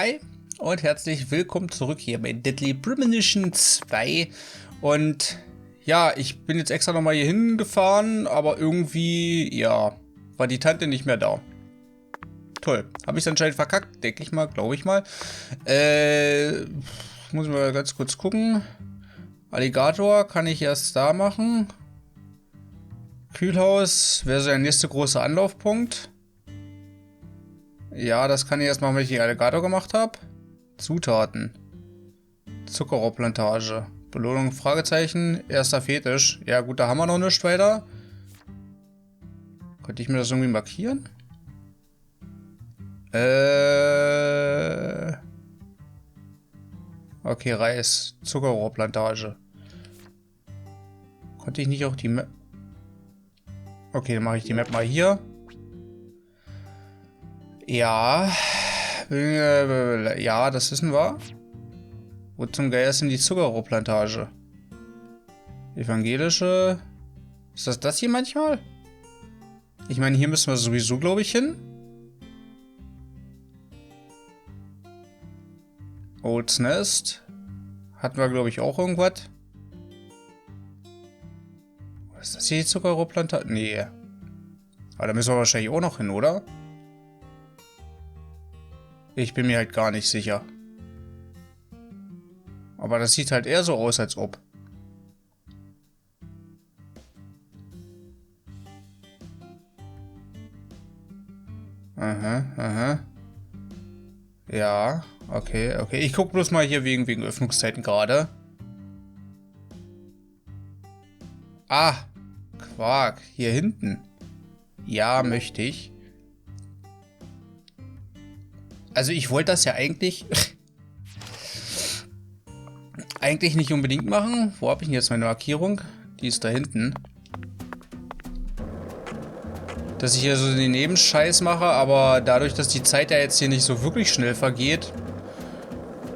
Hi und herzlich willkommen zurück hier bei Deadly Premonition 2. Und ja, ich bin jetzt extra nochmal hier hingefahren, aber irgendwie, ja, war die Tante nicht mehr da. Toll. Habe ich es anscheinend verkackt, denke ich mal, glaube ich mal. Muss ich mal ganz kurz gucken. Alligator kann ich erst da machen. Kühlhaus wäre so der nächste große Anlaufpunkt. Ja, das kann ich erst machen, wenn ich die Alligator gemacht habe. Zutaten. Zuckerrohrplantage. Belohnung, Fragezeichen. Erster Fetisch. Ja gut, da haben wir noch nichts weiter. Könnte ich mir das irgendwie markieren? Okay, Reis. Zuckerrohrplantage. Konnte ich nicht auch die Map... Okay, dann mache ich die Map mal hier. Ja. Ja, das wissen wir. Wo zum Geier ist denn die Zuckerrohrplantage? Evangelische. Ist das hier manchmal? Ich meine, hier müssen wir sowieso, glaube ich, hin. Oats Nest. Hatten wir, glaube ich, auch irgendwas. Ist das hier die Zuckerrohrplantage? Nee. Aber da müssen wir wahrscheinlich auch noch hin, oder? Ich bin mir halt gar nicht sicher. Aber das sieht halt eher so aus, als ob. Aha, aha. Ja, okay, okay. Ich gucke bloß mal hier wegen Öffnungszeiten gerade. Ah, Quark. Hier hinten. Ja, möchte ich. Also ich wollte das ja eigentlich... eigentlich nicht unbedingt machen. Wo habe ich denn jetzt meine Markierung? Die ist da hinten. Dass ich hier so den Nebenscheiß mache, aber dadurch, dass die Zeit ja jetzt hier nicht so wirklich schnell vergeht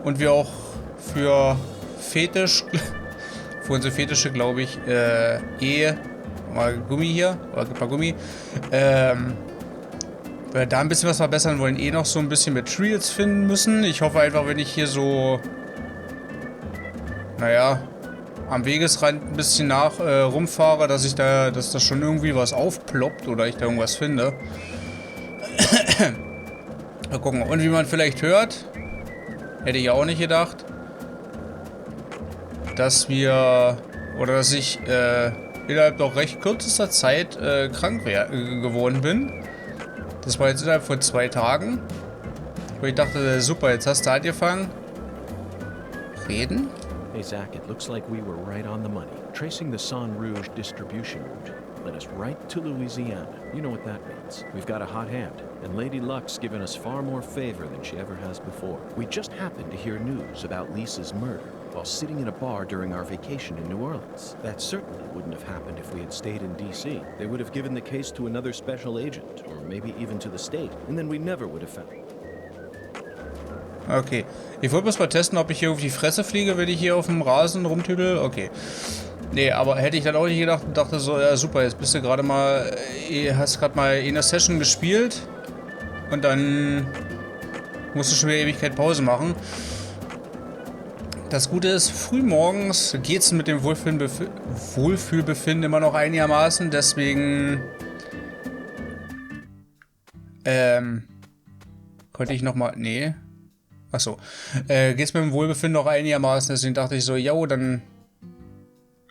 und wir auch für Fetisch... für unsere Fetische, glaube ich, mal Gummi hier, oder ein paar Gummi, weil da ein bisschen was verbessern wollen, noch so ein bisschen Materials finden müssen. Ich hoffe einfach, wenn ich hier so, naja, am Wegesrand ein bisschen rumfahre, dass das schon irgendwie was aufploppt oder ich da irgendwas finde. Mal gucken. Und wie man vielleicht hört, hätte ich auch nicht gedacht, dass ich innerhalb doch recht kürzester Zeit krank geworden bin. Das war jetzt innerhalb von 2 Tagen. Wo ich dachte, super, jetzt hast du angefangen. Reden? Hey Zach, it looks like we were right on the money. Tracing the San Rouge distribution route led us right to Louisiana. You know what that means. We've got a hot hand, and Lady Luck's given us far more favor than she ever has before. We just happened to hear news about Lisa's murder while sitting in a bar during our vacation in New Orleans. That certainly wouldn't have happened if we had stayed in D.C. They would have given the case to another special agent, or maybe even to the state, and then we never would have found it. Okay. Ich wollte bloß mal testen, ob ich hier auf die Fresse fliege, wenn ich hier auf dem Rasen rumtüdel. Okay. Nee, aber hätte ich dann auch nicht gedacht und dachte so, ja super, jetzt bist du gerade mal, hast gerade mal in der Session gespielt und dann musst du schon wieder Ewigkeit Pause machen. Das Gute ist, frühmorgens geht es mit dem Wohlfühlbefinden immer noch einigermaßen, deswegen konnte ich nochmal, nee. Achso. Geht's mit dem Wohlbefinden noch einigermaßen, deswegen dachte ich so, jo, dann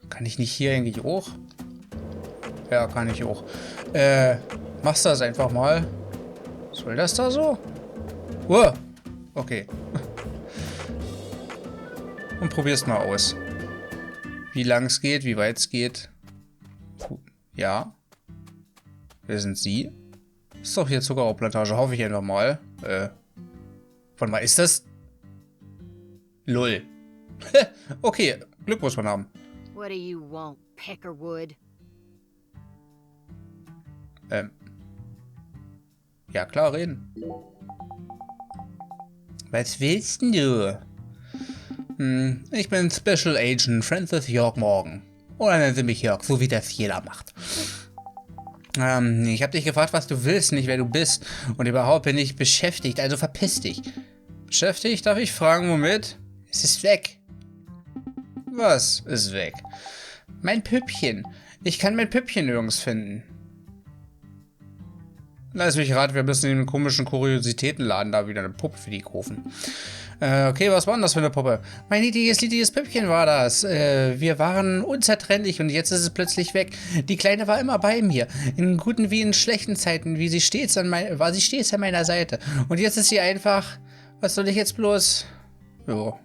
kann ich nicht hier eigentlich hoch? Ja, kann ich hoch. Machst du das einfach mal. Soll das da so? Okay. Und probier's mal aus. Wie lang es geht, wie weit es geht. Ja. Wer sind Sie? Ist doch hier Zuckerrohrplantage, hoffe ich einfach mal. Warte mal, ist das? Lull. Okay, Glück muss man haben. What do you want, Peckerwood? Ja klar, reden. Was willst denn du? Ich bin Special Agent Francis York Morgan. Oder nennen Sie mich York, so wie das jeder macht. Ich habe dich gefragt, was du willst, nicht wer du bist. Und überhaupt bin ich beschäftigt, also verpiss dich. Beschäftigt? Darf ich fragen, womit? Es ist weg. Was ist weg? Mein Püppchen. Ich kann mein Püppchen nirgends finden. Lass mich raten, wir müssen in dem komischen Kuriositätenladen da wieder eine Puppe für die kaufen. Okay, was war denn das für eine Puppe? Mein niedliches Püppchen war das. Wir waren unzertrennlich und jetzt ist es plötzlich weg. Die Kleine war immer bei mir. In guten wie in schlechten Zeiten, war sie stets an meiner Seite. Und jetzt ist sie einfach... Was soll ich jetzt bloß... Jo.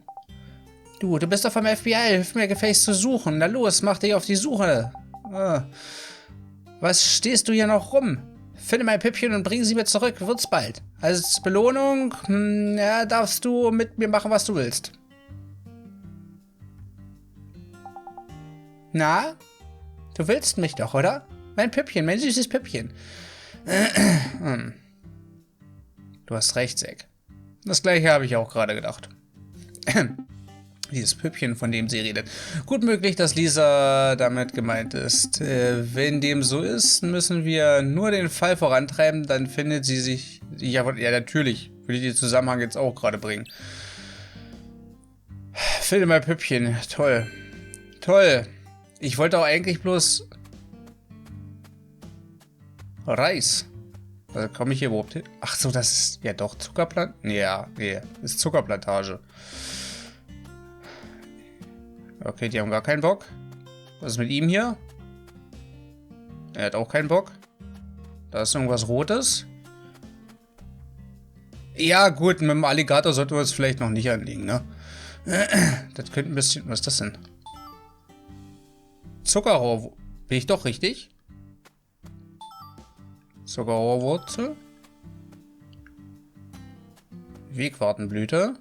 Du bist doch vom FBI. Hilf mir gefälligst zu suchen. Na los, mach dich auf die Suche. Was stehst du hier noch rum? Finde mein Püppchen und bring sie mir zurück. Wird's bald. Als Belohnung, ja, darfst du mit mir machen, was du willst. Na? Du willst mich doch, oder? Mein Püppchen, mein süßes Püppchen. Du hast recht, Zack. Das gleiche habe ich auch gerade gedacht. Dieses Püppchen, von dem sie redet. Gut möglich, dass Lisa damit gemeint ist. Wenn dem so ist, müssen wir nur den Fall vorantreiben, dann findet sie sich... Ja, natürlich. Will ich den Zusammenhang jetzt auch gerade bringen. Finde mein Püppchen. Toll. Toll. Ich wollte auch eigentlich bloß... Reis. Also komme ich hier überhaupt hin? Ach so, das ist... Ja doch, Zuckerplantage? Ja, nee. Das ist Zuckerplantage. Okay, die haben gar keinen Bock. Was ist mit ihm hier? Er hat auch keinen Bock. Da ist irgendwas Rotes. Ja, gut, mit dem Alligator sollten wir uns vielleicht noch nicht anlegen, ne? Das könnte ein bisschen... Was ist das denn? Zuckerrohr... Bin ich doch richtig? Zuckerrohrwurzel. Wegwartenblüte.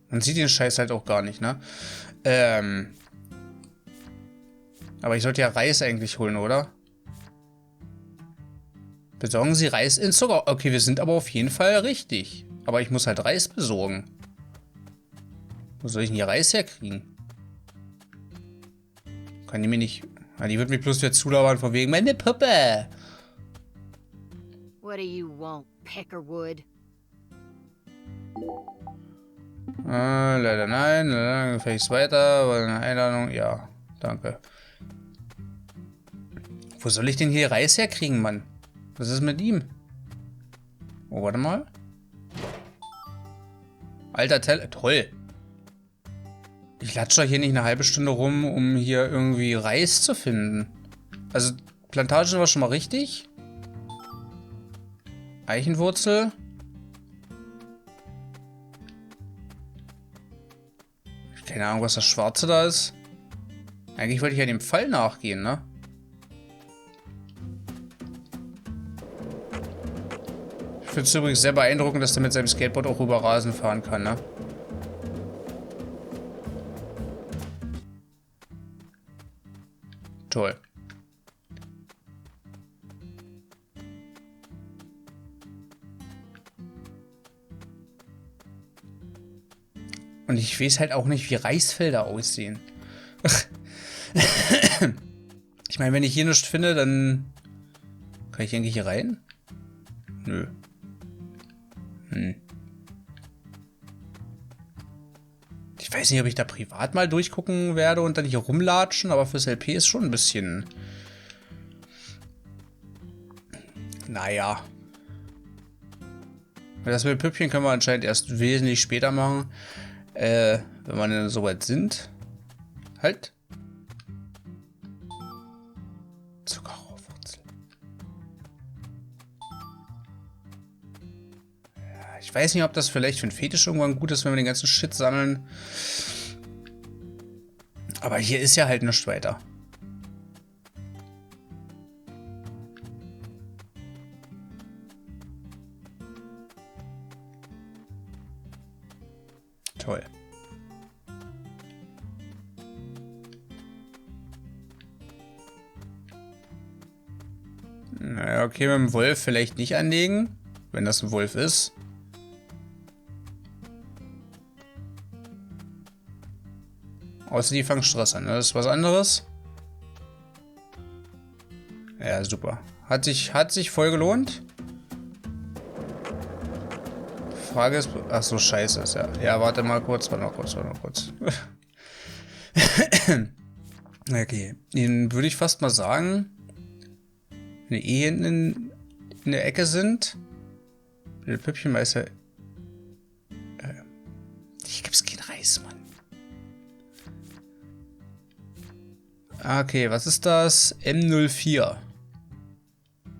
Man sieht den Scheiß halt auch gar nicht, ne? Aber ich sollte ja Reis eigentlich holen, oder? Besorgen Sie Reis in Zucker. Okay, wir sind aber auf jeden Fall richtig. Aber ich muss halt Reis besorgen. Wo soll ich denn hier Reis herkriegen? Kann die mir nicht... Ah, die wird mir bloß wieder zulabern von wegen meine Puppe. What do you want, Peckerwood? Leider nein. Leider gefälligst weiter. Weil eine Einladung... Ja, danke. Wo soll ich denn hier Reis herkriegen, Mann? Was ist mit ihm? Oh, warte mal. Alter Teller. Toll. Ich latsche hier nicht eine halbe Stunde rum, um hier irgendwie Reis zu finden. Also, Plantage war schon mal richtig. Eichenwurzel. Keine Ahnung, was das Schwarze da ist. Eigentlich wollte ich ja dem Fall nachgehen, ne? Ich finde es übrigens sehr beeindruckend, dass der mit seinem Skateboard auch über Rasen fahren kann, ne? Toll. Und ich weiß halt auch nicht, wie Reisfelder aussehen. Ich meine, wenn ich hier nichts finde, dann... Kann ich eigentlich hier rein? Nö. Ich weiß nicht, ob ich da privat mal durchgucken werde und dann hier rumlatschen, aber fürs LP ist schon ein bisschen... Naja. Das mit Püppchen können wir anscheinend erst wesentlich später machen. Wenn wir dann soweit sind. Halt. Zuckerrohrwurzel. Ja, ich weiß nicht, ob das vielleicht für einen Fetisch irgendwann gut ist, wenn wir den ganzen Shit sammeln. Aber hier ist ja halt nichts weiter. Toll. Naja, okay, mit dem Wolf vielleicht nicht anlegen, wenn das ein Wolf ist. Außer die fangen Stress an, ne? Das ist was anderes. Ja, super. Hat sich voll gelohnt. Frage ist... Ach so, scheiße ist ja. Ja, warte mal kurz. Okay. Dann würde ich fast mal sagen, wenn die hinten in der Ecke sind... Der Püppchenmeister... Ich gibt's keinen Reis, Mann. Okay, was ist das? M04.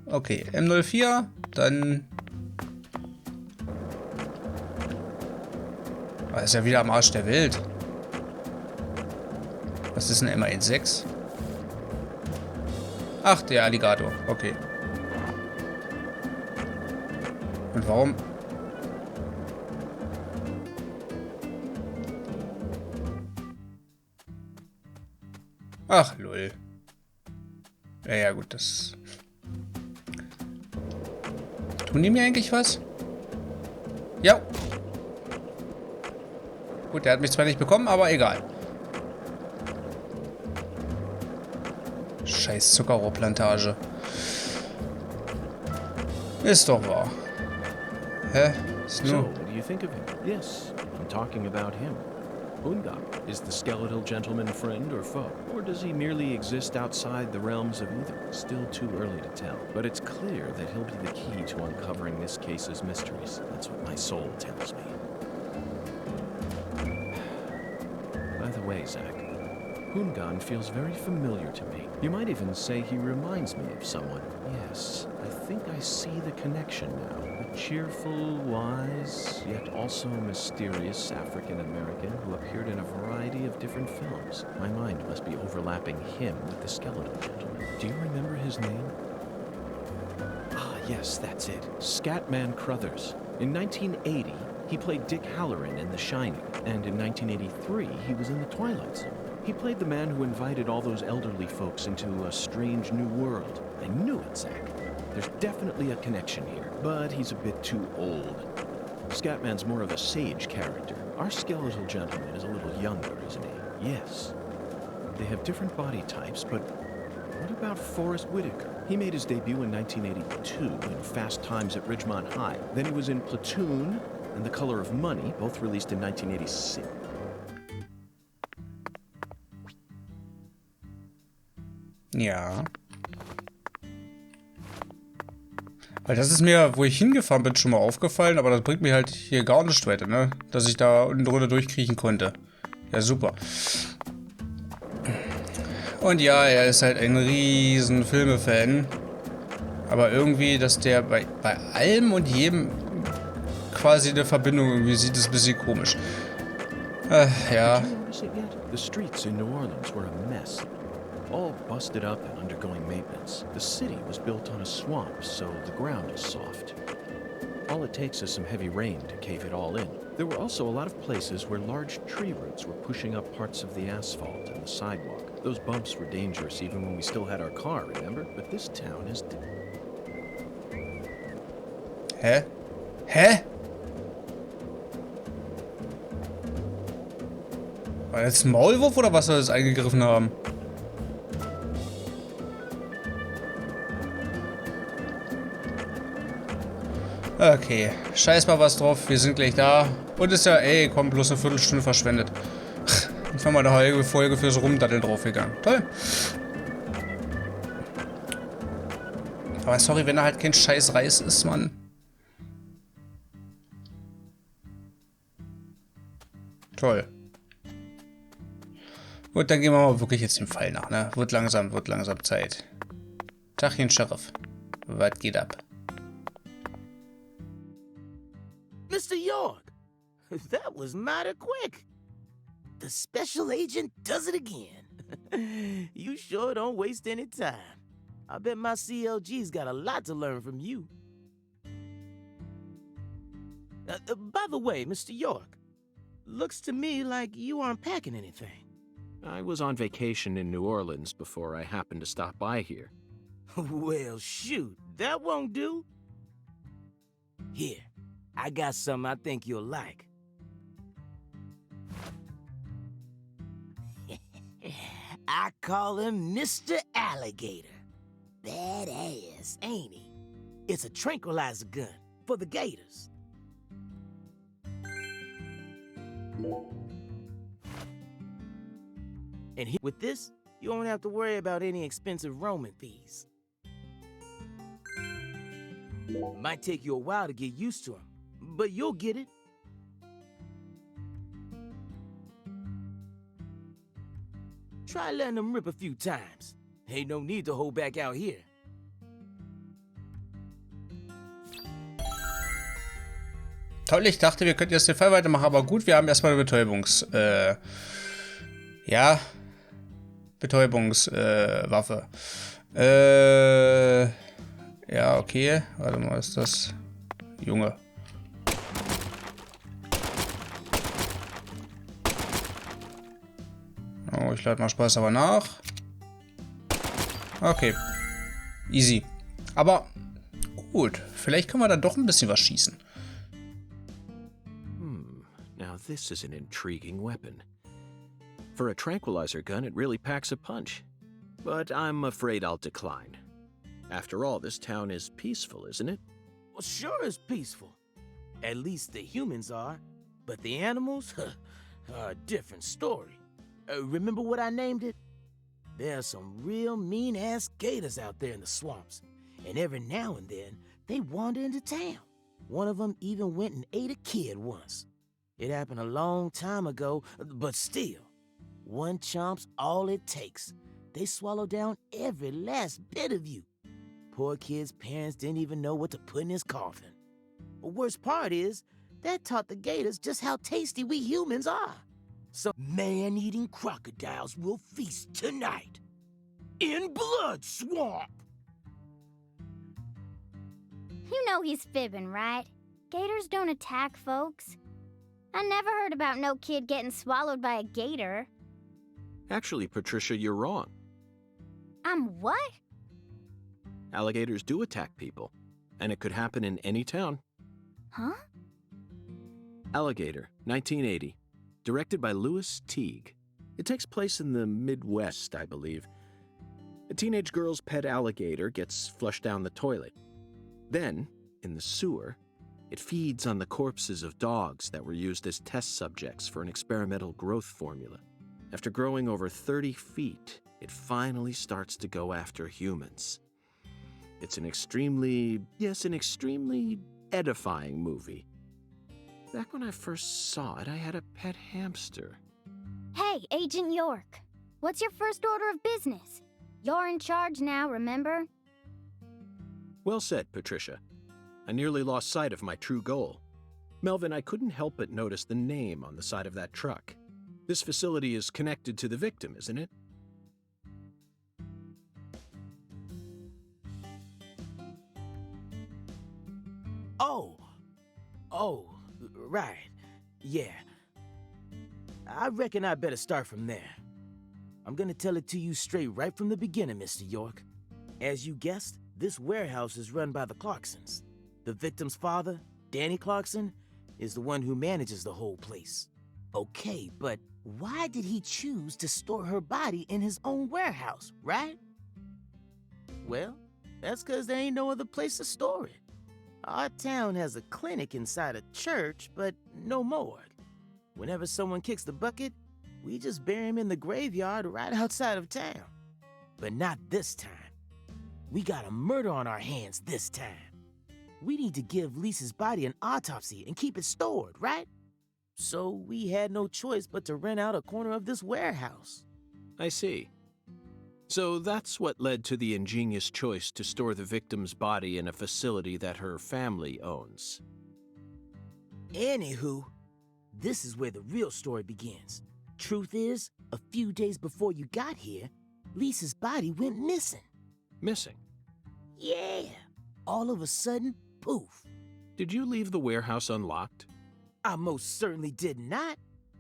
Okay, M04, dann... Das ist ja wieder am Arsch der Welt. Was ist ein M16? Ach, der Alligator. Okay. Und warum... Ach, lol. Ja, gut, das... Tun die mir eigentlich was? Ja. Gut, der hat mich zwar nicht bekommen, aber egal. Scheiß Zuckerrohrplantage. Ist doch wahr. Hä? Ist So, nur... what do you think of him? Yes, I'm talking about him. Unga, is the skeletal gentleman friend or foe? Or does he merely exist outside the realms of either? Still too early to tell. But it's clear that he'll be the key to uncovering this case's mysteries. That's what my soul tells me. By the way, Zach, Hungan feels very familiar to me. You might even say he reminds me of someone. Yes, I think I see the connection now. A cheerful, wise, yet also mysterious African-American who appeared in a variety of different films. My mind must be overlapping him with the skeletal gentleman. Do you remember his name? Ah, yes, that's it. Scatman Crothers. In 1980, he played Dick Halloran in The Shining, and in 1983, he was in The Twilight Zone. He played the man who invited all those elderly folks into a strange new world. I knew it, Zach. There's definitely a connection here, but he's a bit too old. Scatman's more of a sage character. Our skeletal gentleman is a little younger, isn't he? Yes. They have different body types, but what about Forrest Whitaker? He made his debut in 1982 in Fast Times at Ridgemont High. Then he was in Platoon and The Color of Money, both released in 1986. Ja. Weil das ist mir, wo ich hingefahren bin, schon mal aufgefallen, aber das bringt mir halt hier gar nichts weiter, ne? Dass ich da unten drunter durchkriechen konnte. Ja, super. Und ja, er ist halt ein riesen Filme-Fan. Aber irgendwie, dass der bei allem und jedem quasi eine Verbindung irgendwie sieht, ist ein bisschen komisch. Ja. The streets in New Orleans were a mess. All busted up and undergoing maintenance. The city was built on a swamp, so the ground is soft. All it takes is some heavy rain to cave it all in. There were also a lot of places where large tree roots were pushing up parts of the asphalt and the sidewalk. Those bumps were dangerous even when we still had our car, remember? But this town is... Hä? Hä? War das ein Maulwurf oder was soll das eingegriffen haben? Okay, scheiß mal was drauf, wir sind gleich da. Und ist ja, ey, komm, bloß eine Viertelstunde verschwendet. Jetzt haben wir eine halbe Folge fürs Rumdatteln draufgegangen. Toll. Aber sorry, wenn da halt kein scheiß Reis ist, Mann. Toll. Gut, dann gehen wir mal wirklich jetzt dem Fall nach, ne? Wird langsam Zeit. Tachchen, Sheriff. Was geht ab? Mr. York, that was mighty quick. The special agent does it again. You sure don't waste any time. I bet my CLG's got a lot to learn from you. By the way, Mr. York, looks to me like you aren't packing anything. I was on vacation in New Orleans before I happened to stop by here. Well, shoot, that won't do. Here. I got something I think you'll like. I call him Mr. Alligator. Badass, ain't he? It's a tranquilizer gun for the gators. And with this, you won't have to worry about any expensive roaming fees. Might take you a while to get used to them, but you'll get it. Try letting them rip a few times. Ain't no need to hold back out here. Toll, ich dachte, wir könnten jetzt den Fall weitermachen, aber gut, wir haben erstmal eine Betäubungswaffe. Ja, okay. Warte mal, ist das... Junge. Oh, ich lade mal Spaß aber nach. Okay. Easy. Aber gut, vielleicht können wir dann doch ein bisschen was schießen. Now this is an intriguing weapon. For a tranquilizer gun, it really packs a punch. But I'm afraid I'll decline. After all, this town is peaceful, isn't it? Well, sure is peaceful. At least the humans are. But the animals? Are a different story. Remember what I named it? There are some real mean-ass gators out there in the swamps. And every now and then, they wander into town. One of them even went and ate a kid once. It happened a long time ago, but still. One chomp's all it takes. They swallow down every last bit of you. Poor kid's parents didn't even know what to put in his coffin. The worst part is, that taught the gators just how tasty we humans are. So man-eating crocodiles will feast tonight. In Blood Swamp! You know he's fibbing, right? Gators don't attack folks. I never heard about no kid getting swallowed by a gator. Actually, Patricia, you're wrong. I'm what? Alligators do attack people, and it could happen in any town. Huh? Alligator, 1980. Directed by Louis Teague. It takes place in the Midwest, I believe. A teenage girl's pet alligator gets flushed down the toilet. Then, in the sewer, it feeds on the corpses of dogs that were used as test subjects for an experimental growth formula. After growing over 30 feet, it finally starts to go after humans. It's an extremely edifying movie. Back when I first saw it, I had a pet hamster. Hey, Agent York. What's your first order of business? You're in charge now, remember? Well said, Patricia. I nearly lost sight of my true goal. Melvin, I couldn't help but notice the name on the side of that truck. This facility is connected to the victim, isn't it? Oh, right. Yeah. I reckon I better start from there. I'm gonna tell it to you straight right from the beginning, Mr. York. As you guessed, this warehouse is run by the Clarksons. The victim's father, Danny Clarkson, is the one who manages the whole place. Okay, but why did he choose to store her body in his own warehouse, right? Well, that's because there ain't no other place to store it. Our town has a clinic inside a church, but no morgue. Whenever someone kicks the bucket, we just bury him in the graveyard right outside of town. But not this time. We got a murder on our hands this time. We need to give Lisa's body an autopsy and keep it stored, right? So we had no choice but to rent out a corner of this warehouse. I see. So that's what led to the ingenious choice to store the victim's body in a facility that her family owns. Anywho, this is where the real story begins. Truth is, a few days before you got here, Lisa's body went missing. Missing? Yeah. All of a sudden, poof. Did you leave the warehouse unlocked? I most certainly did not.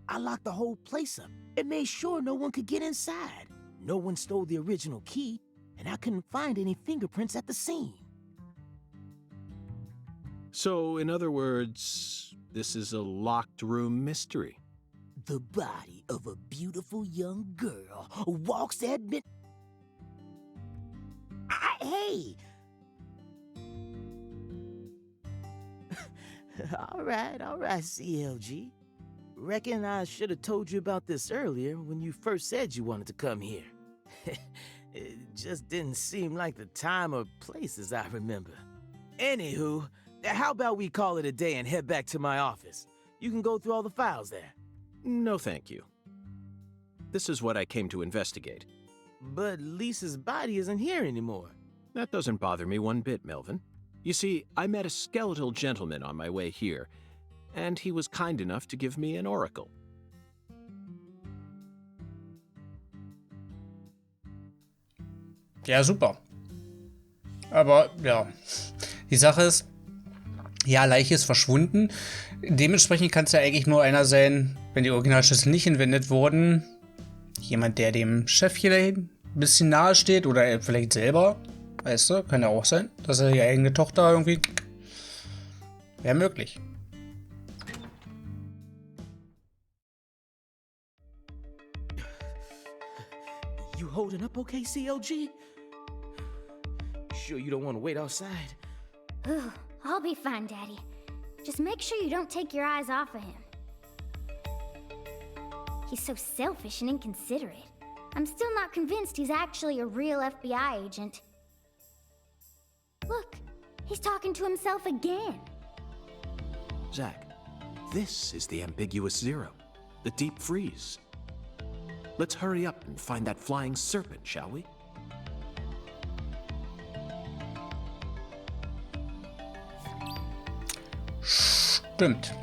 I locked the whole place up and made sure no one could get inside. No one stole the original key, and I couldn't find any fingerprints at the scene. So, in other words, this is a locked room mystery. The body of a beautiful young girl walks at mid... Hey! All right, CLG. Reckon I should have told you about this earlier when you first said you wanted to come here. It just didn't seem like the time or place as I remember. Anywho, how about we call it a day and head back to my office? You can go through all the files there. No, thank you. This is what I came to investigate. But Lisa's body isn't here anymore. That doesn't bother me one bit, Melvin. You see, I met a skeletal gentleman on my way here, and he was kind enough to give me an oracle. Ja, super. Aber, ja. Die Sache ist, ja, Leiche ist verschwunden. Dementsprechend kann es ja eigentlich nur einer sein, wenn die Originalschlüssel nicht entwendet wurden. Jemand, der dem Chef hier ein bisschen nahe steht oder er vielleicht selber. Weißt du, kann ja auch sein, dass er die eigene Tochter irgendwie... Wäre möglich. You holding up okay, CLG? Sure you don't want to wait outside? Ooh, I'll be fine, Daddy. Just make sure you don't take your eyes off of him. He's so selfish and inconsiderate. I'm still not convinced he's actually a real FBI agent. Look, he's talking to himself again. Zach, this is the ambiguous zero, the deep freeze. Let's hurry up and find that flying serpent, shall we? Stimmt.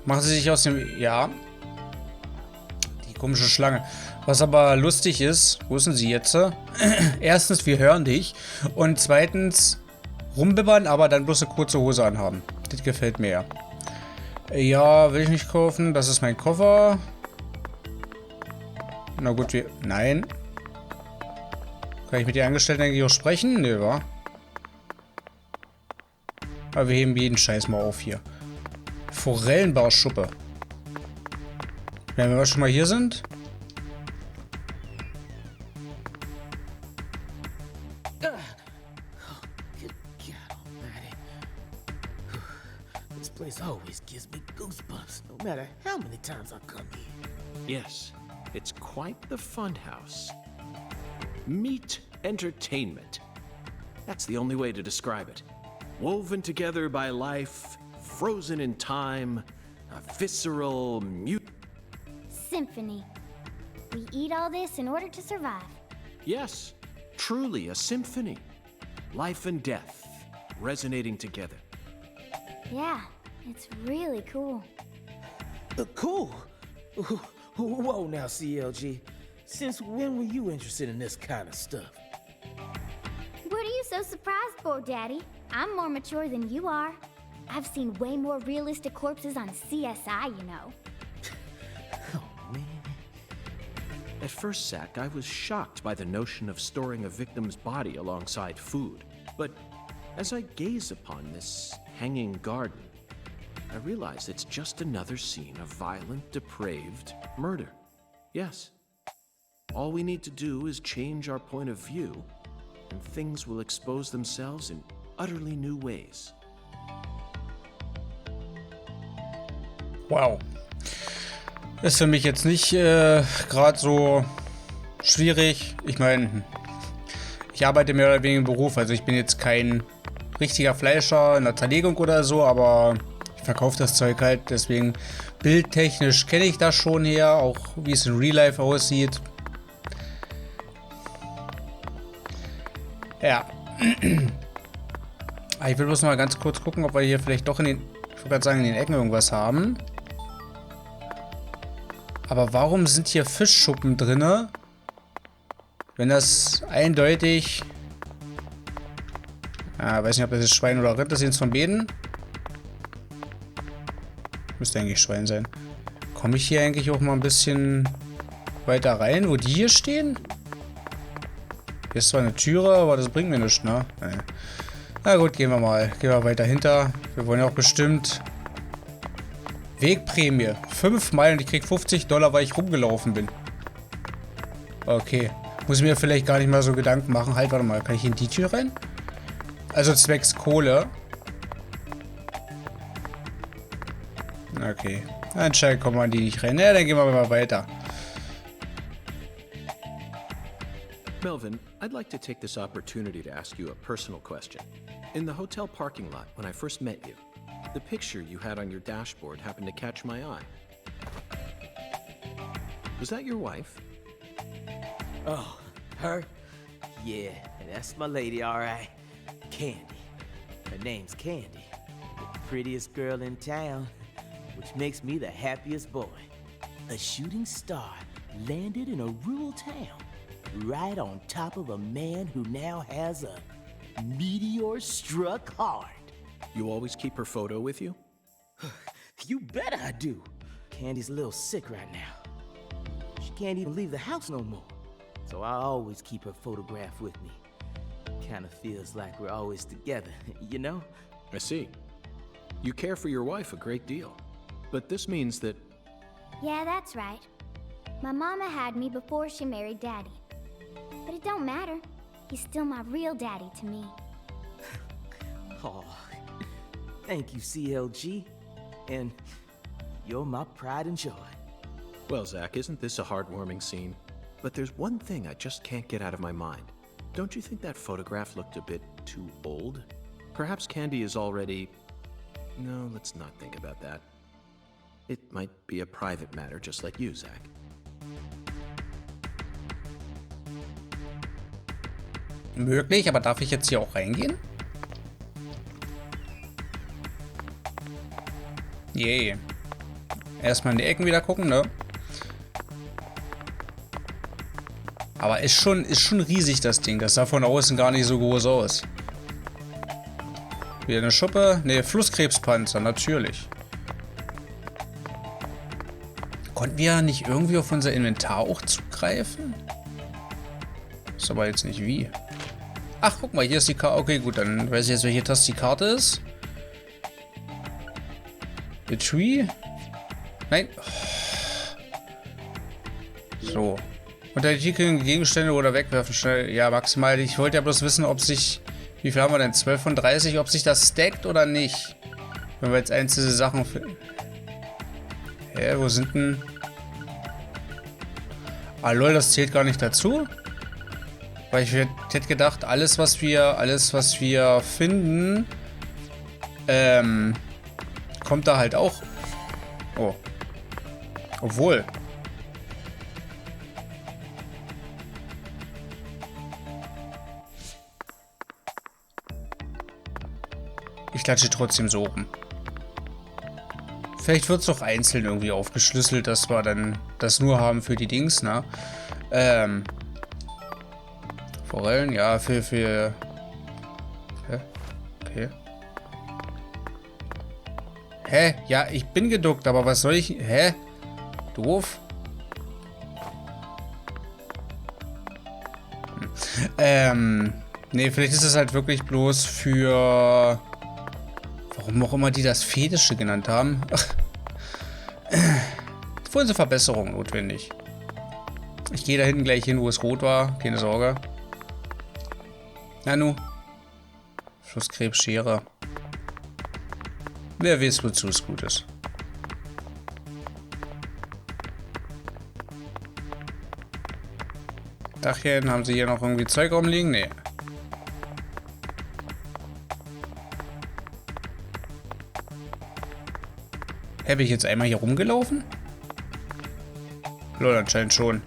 Machen sie sich aus dem... Ja. Die komische Schlange. Was aber lustig ist, wo sind sie jetzt? Erstens, wir hören dich. Und zweitens, rumbibbern, aber dann bloß eine kurze Hose anhaben. Das gefällt mir ja. Ja, will ich nicht kaufen. Das ist mein Koffer. Na gut, wir... Nein. Kann ich mit den Angestellten eigentlich auch sprechen? Nö, wa? Aber wir heben jeden Scheiß mal auf hier. Forellenbarschuppe. Wenn wir schon mal hier sind. Good God Almighty. This place always gives me goosebumps, no matter how many times I come here. Yes, it's quite the fun house. Meat entertainment. That's the only way to describe it. Woven together by life, frozen in time, a visceral Symphony. We eat all this in order to survive. Yes, truly a symphony. Life and death resonating together. Yeah, it's really cool. Cool. Whoa now, CLG. Since when were you interested in this kind of stuff? What are you so surprised for, Daddy? I'm more mature than you are. I've seen way more realistic corpses on CSI, you know. Oh, man. At first, Zach, I was shocked by the notion of storing a victim's body alongside food. But as I gaze upon this hanging garden, I realize it's just another scene of violent, depraved murder. Yes. All we need to do is change our point of view, and things will expose themselves in utterly new ways. Wow. Ist für mich jetzt nicht gerade so schwierig. Ich meine, ich arbeite mehr oder weniger im Beruf, also ich bin jetzt kein richtiger Fleischer in der Zerlegung oder so, aber ich verkaufe das Zeug halt, deswegen bildtechnisch kenne ich das schon her, auch wie es in Real Life aussieht. Ja. Ich will bloß mal ganz kurz gucken, ob wir hier vielleicht doch in den, ich wollte gerade sagen, in den Ecken irgendwas haben. Aber warum sind hier Fischschuppen drinne? Wenn das eindeutig... weiß nicht, ob das jetzt Schwein oder Rind ist, jetzt von beiden. Müsste eigentlich Schwein sein. Komme ich hier eigentlich auch mal ein bisschen weiter rein, wo die hier stehen? Hier ist zwar eine Türe, aber das bringt mir nichts, ne? Na gut, gehen wir mal. Gehen wir weiter hinter. Wir wollen ja auch bestimmt... Wegprämie. 5 Meilen und ich krieg $50, weil ich rumgelaufen bin. Okay. Muss ich mir vielleicht gar nicht mal so Gedanken machen. Halt, warte mal. Kann ich in die Tür rein? Also zwecks Kohle. Okay. Anscheinend kommen wir an die nicht rein. Ja, dann gehen wir mal weiter. Melvin, I'd like to take this opportunity to ask you a personal question. In the hotel parking lot, when I first met you, the picture you had on your dashboard happened to catch my eye. Was that your wife? Oh, her? Yeah, that's my lady, all right. Candy. Her name's Candy. The prettiest girl in town, which makes me the happiest boy. A shooting star landed in a rural town, right on top of a man who now has a meteor struck hard. You always keep her photo with you? You bet I do. Candy's a little sick right now. She can't even leave the house no more. So I always keep her photograph with me. Kinda feels like we're always together, you know? I see. You care for your wife a great deal. But this means that... Yeah, that's right. My mama had me before she married Daddy. But it don't matter. He's still my real daddy to me. Oh, thank you, CLG. And you're my pride and joy. Well, Zach, isn't this a heartwarming scene? But there's one thing I just can't get out of my mind. Don't you think that photograph looked a bit too old? Perhaps Candy is already... No, let's not think about that. It might be a private matter, just like you, Zach. Möglich, aber darf ich jetzt hier auch reingehen? Yay. Erstmal in die Ecken wieder gucken, ne? Aber ist schon riesig, das Ding. Das sah von außen gar nicht so groß aus. Wieder eine Schuppe. Ne, Flusskrebspanzer, natürlich. Konnten wir nicht irgendwie auf unser Inventar auch zugreifen? Ist aber jetzt nicht wie. Ach, guck mal, hier ist die Karte. Okay, gut, dann weiß ich jetzt, welche Taste die Karte ist. The Tree? Nein. So. Unter die Gegenstände oder wegwerfen schnell. Ja, maximal. Ich wollte ja bloß wissen, ob sich... Wie viel haben wir denn? 12 von 30? Ob sich das stackt oder nicht. Wenn wir jetzt einzelne Sachen finden. Hä, wo sind denn... Ah, lol, das zählt gar nicht dazu? Weil ich hätte gedacht, alles was wir finden, kommt da halt auch. Oh. Obwohl. Ich klatsche trotzdem so rum. Vielleicht wird es doch einzeln irgendwie aufgeschlüsselt, dass wir dann das nur haben für die Dings, ne? Forellen, ja, für... Hä? Okay. Hä? Ja, ich bin geduckt, aber was soll ich... Hä? Doof. Nee, vielleicht ist es halt wirklich bloß für... Warum auch immer die das Fedische genannt haben. Für unsere Verbesserung notwendig. Ich gehe da hinten gleich hin, wo es rot war. Keine Sorge. Nanu. Flusskrebsschere. Wer weiß, wozu es gut ist. Dachchen, haben sie hier noch irgendwie Zeug rumliegen? Nee. Bin ich jetzt einmal hier rumgelaufen? Lol, anscheinend schon.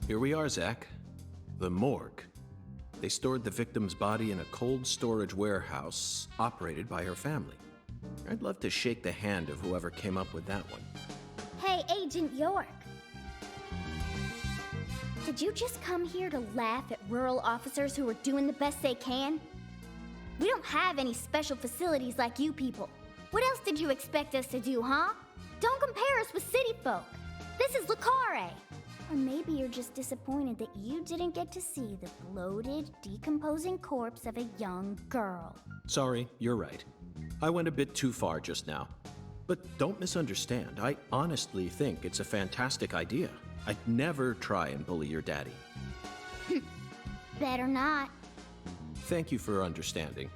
Here we are, Zach. The morgue. They stored the victim's body in a cold storage warehouse operated by her family. I'd love to shake the hand of whoever came up with that one. Hey, Agent York. Did you just come here to laugh at rural officers who are doing the best they can? We don't have any special facilities like you people. What else did you expect us to do, huh? Don't compare us with city folk. This is Le Carre. Or maybe you're just disappointed that you didn't get to see the bloated, decomposing corpse of a young girl. Sorry, you're right. I went a bit too far just now. But don't misunderstand. I honestly think it's a fantastic idea. I'd never try and bully your daddy. Better not. Thank you for understanding.